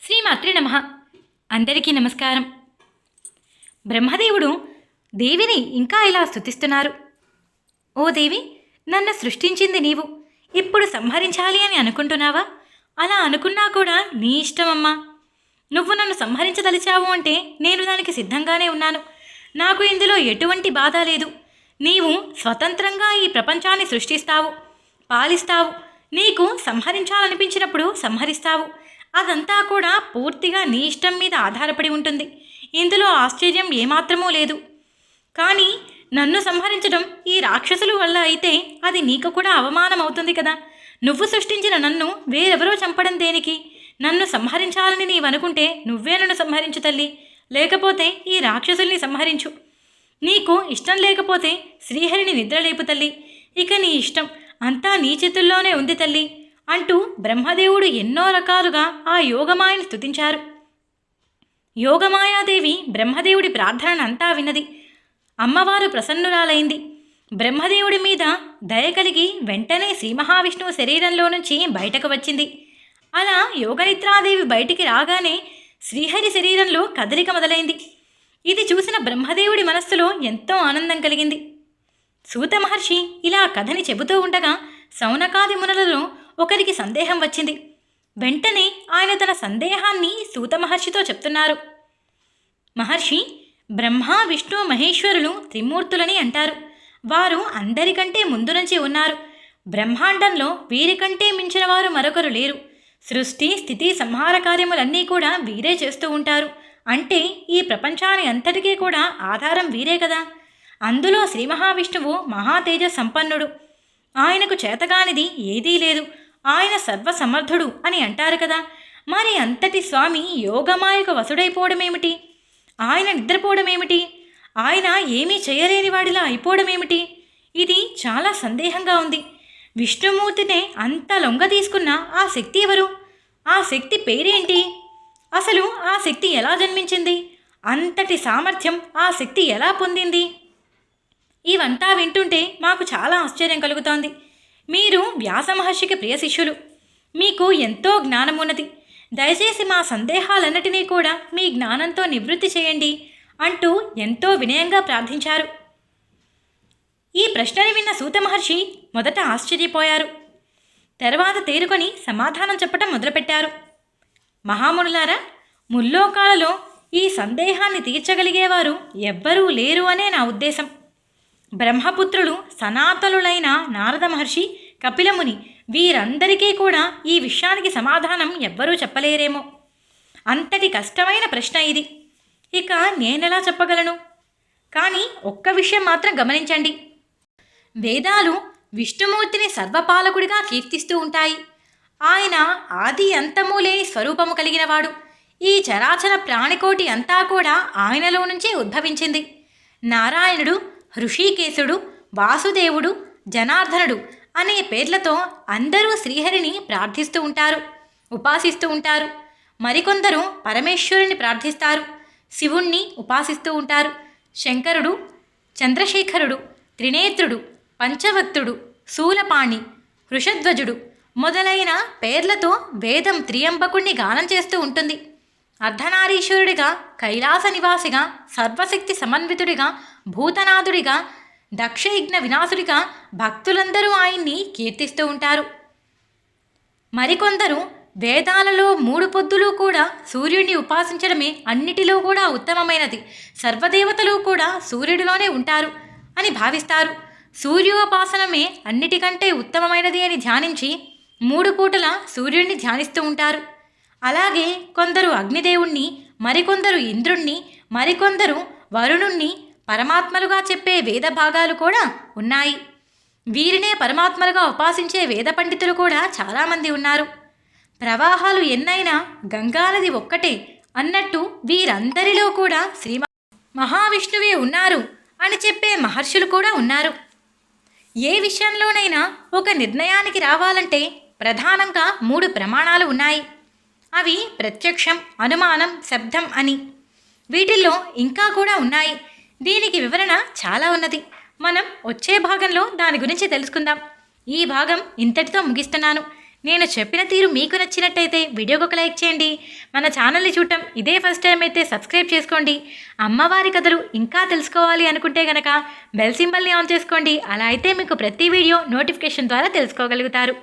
శ్రీమాత్రే నమః. అందరికీ నమస్కారం. బ్రహ్మదేవుడు దేవిని ఇంకా ఇలా స్తుతిస్తున్నారు. ఓ దేవి, నన్ను సృష్టించింది నీవు. ఇప్పుడు సంహరించాలి అని అనుకుంటున్నావా? అలా అనుకున్నా కూడా నీ ఇష్టమమ్మా. నువ్వు నన్ను సంహరించదలిచావు అంటే నేను దానికి సిద్ధంగానే ఉన్నాను. నాకు ఇందులో ఎటువంటి బాధ లేదు. నీవు స్వతంత్రంగా ఈ ప్రపంచాన్ని సృష్టిస్తావు, పాలిస్తావు. నీకు సంహరించాలనిపించినప్పుడు సంహరిస్తావు. అదంతా కూడా పూర్తిగా నీ ఇష్టం మీద ఆధారపడి ఉంటుంది. ఇందులో ఆశ్చర్యం ఏమాత్రమూ లేదు. కానీ నన్ను సంహరించడం ఈ రాక్షసుల వల్ల అయితే అది నీకు కూడా అవమానం అవుతుంది కదా. నువ్వు సృష్టించిన నన్ను వేరెవరో చంపడం దేనికి? నన్ను సంహరించాలని నీవనుకుంటే నువ్వే నన్ను సంహరించు తల్లి, లేకపోతే ఈ రాక్షసుల్ని సంహరించు. నీకు ఇష్టం లేకపోతే శ్రీహరిని నిద్రలేపు తల్లి. ఇక నీ ఇష్టం అంతా నీ చేతుల్లోనే ఉంది తల్లి అంటూ బ్రహ్మదేవుడు ఎన్నో రకాలుగా ఆ యోగమాయను స్తుతించారు. యోగమాయాదేవి బ్రహ్మదేవుడి ప్రార్థనంతా విన్నది. అమ్మవారు ప్రసన్నురాలైంది. బ్రహ్మదేవుడి మీద దయ కలిగి వెంటనే శ్రీ మహావిష్ణువు శరీరంలో నుంచి బయటకు వచ్చింది. అలా యోగనిద్రాదేవి బయటికి రాగానే శ్రీహరి శరీరంలో కదలిక మొదలైంది. ఇది చూసిన బ్రహ్మదేవుడి మనస్సులో ఎంతో ఆనందం కలిగింది. సూత మహర్షి ఇలా కథని చెబుతూ ఉండగా సౌనకాది మునులలో ఒకరికి సందేహం వచ్చింది. వెంటనే ఆయన తన సందేహాన్ని సూత మహర్షితో చెప్తున్నారు. మహర్షి, బ్రహ్మ విష్ణు మహేశ్వరులు త్రిమూర్తులని అంటారు. వారు అందరికంటే ముందు నుంచి ఉన్నారు. బ్రహ్మాండంలో వీరికంటే మించిన వారు మరొకరు లేరు. సృష్టి స్థితి సంహార కార్యములన్నీ కూడా వీరే చేస్తూ ఉంటారు. అంటే ఈ ప్రపంచాన్ని అంతటికీ కూడా ఆధారం వీరే కదా. అందులో శ్రీ మహావిష్ణువు మహాతేజ సంపన్నుడు. ఆయనకు చేతగానిది ఏదీ లేదు. ఆయన సర్వసమర్థుడు అని అంటారు కదా. మరి అంతటి స్వామి యోగమాయకు వసుడైపోవడమేమిటి? ఆయన నిద్రపోవడమేమిటి? ఆయన ఏమీ చేయలేని వాడిలా అయిపోవడమేమిటి? ఇది చాలా సందేహంగా ఉంది. విష్ణుమూర్తినే అంత లొంగ తీసుకున్న ఆ శక్తి ఎవరు? ఆ శక్తి పేరేంటి? అసలు ఆ శక్తి ఎలా జన్మించింది? అంతటి సామర్థ్యం ఆ శక్తి ఎలా పొందింది? ఇవంతా వింటుంటే మాకు చాలా ఆశ్చర్యం కలుగుతోంది. మీరు వ్యాస మహర్షికి ప్రియ శిష్యులు. మీకు ఎంతో జ్ఞానం ఉన్నది. దయచేసి మా సందేహాలన్నిటినీ కూడా మీ జ్ఞానంతో నివృత్తి చేయండి అంటూ ఎంతో వినయంగా ప్రార్థించారు. ఈ ప్రశ్నని విన్న సూత మహర్షి మొదట ఆశ్చర్యపోయారు. తర్వాత తేరుకొని సమాధానం చెప్పటం మొదలుపెట్టారు. మహామునులారా, ముల్లోకాలలో ఈ సందేహాన్ని తీర్చగలిగేవారు ఎవ్వరూ లేరు అనే నా ఉద్దేశం. బ్రహ్మపుత్రులు సనాతనులైన నారద మహర్షి, కపిలముని వీరందరికీ కూడా ఈ విషయానికి సమాధానం ఎవ్వరూ చెప్పలేరేమో. అంతటి కష్టమైన ప్రశ్న ఇది. ఇక నేనెలా చెప్పగలను? కానీ ఒక్క విషయం మాత్రం గమనించండి. వేదాలు విష్ణుమూర్తిని సర్వపాలకుడిగా కీర్తిస్తూ ఉంటాయి. ఆయన ఆది అంతము లేని స్వరూపము కలిగినవాడు. ఈ చరాచర ప్రాణికోటి అంతా కూడా ఆయనలో నుంచే ఉద్భవించింది. నారాయణుడు, హృషికేశుడు, వాసుదేవుడు, జనార్దనుడు అనే పేర్లతో అందరూ శ్రీహరిని ప్రార్థిస్తూ ఉంటారు, ఉపాసిస్తూ ఉంటారు. మరికొందరు పరమేశ్వరుని ప్రార్థిస్తారు, శివుణ్ణి ఉపాసిస్తూ ఉంటారు. శంకరుడు, చంద్రశేఖరుడు, త్రినేత్రుడు, పంచవక్తుడు, శూలపాణి, వృషధ్వజుడు మొదలైన పేర్లతో వేదం త్రియంబకుణ్ణి గానం చేస్తూ ఉంటుంది. అర్ధనారీశ్వరుడిగా, కైలాస నివాసిగా, సర్వశక్తి సమన్వితుడిగా, భూతనాథుడిగా, దక్షయజ్ఞ వినాశుడిగా భక్తులందరూ ఆయన్ని కీర్తిస్తూ ఉంటారు. మరికొందరు వేదాలలో 3 పొద్దులు కూడా సూర్యుడిని ఉపాసించడమే అన్నిటిలో కూడా ఉత్తమమైనది, సర్వదేవతలు కూడా సూర్యుడిలోనే ఉంటారు అని భావిస్తారు. సూర్యోపాసనమే అన్నిటికంటే ఉత్తమమైనది అని ధ్యానించి 3 పూటల సూర్యుడిని ధ్యానిస్తూ ఉంటారు. అలాగే కొందరు అగ్నిదేవుణ్ణి, మరికొందరు ఇంద్రుణ్ణి, మరికొందరు వరుణుణ్ణి పరమాత్మలుగా చెప్పే వేద భాగాలు కూడా ఉన్నాయి. వీరినే పరమాత్మలుగా ఉపాసించే వేద పండితులు కూడా చాలామంది ఉన్నారు. ప్రవాహాలు ఎన్నైనా గంగానది ఒక్కటే అన్నట్టు వీరందరిలో కూడా శ్రీ మహావిష్ణువే ఉన్నారు అని చెప్పే మహర్షులు కూడా ఉన్నారు. ఏ విషయంలోనైనా ఒక నిర్ణయానికి రావాలంటే ప్రధానంగా 3 ప్రమాణాలు ఉన్నాయి. అవి ప్రత్యక్షం, అనుమానం, శబ్దం అని. వీటిల్లో ఇంకా కూడా ఉన్నాయి. దీనికి వివరణ చాలా ఉన్నది. మనం వచ్చే భాగంలో దాని గురించి తెలుసుకుందాం. ఈ భాగం ఇంతటితో ముగిస్తున్నాను. నేను చెప్పిన తీరు మీకు నచ్చినట్టయితే వీడియోకి ఒక లైక్ చేయండి. మన ఛానల్ని చూడటం ఇదే ఫస్ట్ టైం అయితే సబ్స్క్రైబ్ చేసుకోండి. అమ్మవారి కథలు ఇంకా తెలుసుకోవాలి అనుకుంటే గనక బెల్ సింబల్ని ఆన్ చేసుకోండి. అలా అయితే మీకు ప్రతి వీడియో నోటిఫికేషన్ ద్వారా తెలుసుకోగలుగుతారు.